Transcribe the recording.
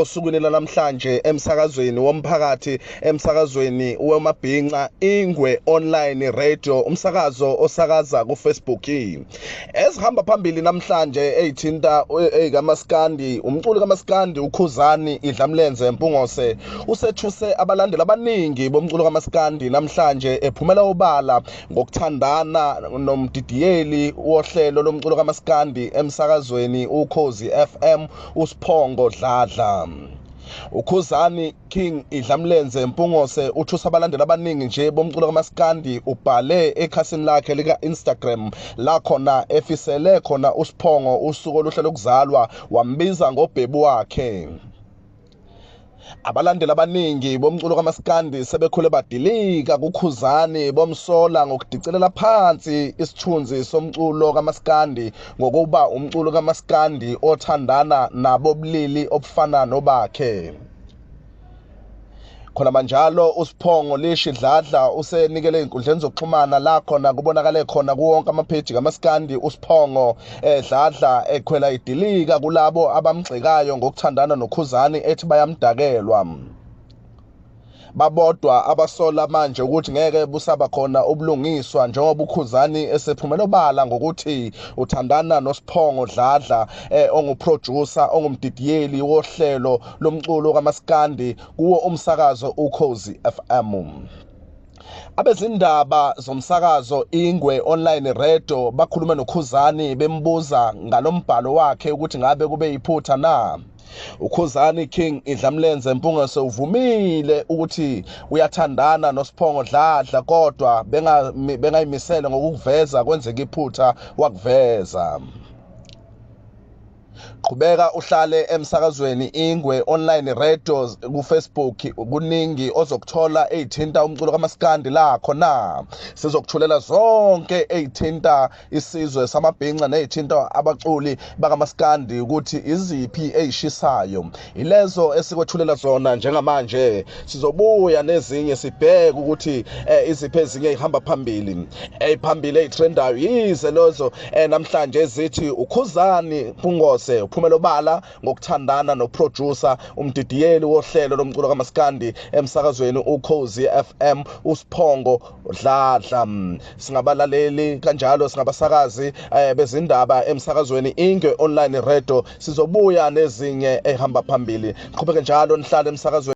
Osukwini namhlanje emsakazweni womphakathi emsakazweni wemabhinqa Ingwe online radio umsakazo osakaza ku Facebook ezihamba phambili namhlanje ezithinta kaMaskandi umculi kaMaskandi uKhuzani Idlamlenze Mpungose usethuse abalandeli abaningi bomculo kaMaskandi namhlanje ephumela obala ngokuthandana nomdidiyeli wohlelo lomculo kaMaskandi emsakazweni uKhozi FM uSphongo Dladla. uKhuzani King Idlamlenze Mpungose uthusa abalandeli abaningi nje bomculo kaMaskandi ubhale ekhasini lakhe lika Instagram la khona efisele khona uSphongo usuku oluhle lokuzalwa wambiza ngobhebu wakhe. Abalandeli abaningi bomculo kaMaskandi sebekhule badilika kuKhuzani bomsola ngokudicelela phansi isithunzi somculo kaMaskandi ngokuba umculo kaMaskandi othandana nabobulili obufana nobakhe. Khona manjalo uSphongo Lishi Dladla usenikele inkundleni zokuxhumana la khona kubonakale khona kuwonke amapage kaMaskandi uSphongo Dladla ekhwela idilika kulabo abamgxekayo ngokuthandana noKhuzani ethi bayamdakelwa. Babodwa abasola manje ukuthi ngeke busaba khona ubulungiswa njengoba uKhuzani esephumela obala ngokuthi uthandana noSphongo Dladla onguproducer ongumdidiyeli wohlelo lomculo kaMaskandi kuwo umsakazo uKhozi FM. Abezindaba zomsakazo Ingwe online radio bakhuluma noKhuzani bembuza ngalombhalo wakhe ukuthi ngabe kube yiphutha na. uKhuzani King Idlamlenze Mpungose uvumile ukuthi uyathandana noSphongo Dladla kodwa bengayimisela ngokuveza kwenzeka iphutha wakuveza. Qhubeka uhlale emsakazweni Ingwe online radio ku Facebook kuningi ozokuthola ezithinta umculo kaMaskandi la khona sizokuthulela zonke ezithinta isizwe samabhinqa nezithinta abaculi bakaMaskandi ukuthi iziphi ezishisayo ilezo esikwethulela zona njengamanje sizobuya nezinye sibheke ukuthi iziphi ezinye ihamba phambili eziphambili ezitrendayo yize lozo namhlanje ezithi uKhuzani Mpungose uphumela obala ngokuthandana noproducer umdidiyeli wohlelo lomculo kaMaskandi emsakazweni uKhozi FM uSphongo Dladla. Singabalaleli kanjalo singabasakazi bezindaba emsakazweni Ingwe online radio sizobuya nezinye ehamba phambili. Qhubeke njalo nihlale emsakazweni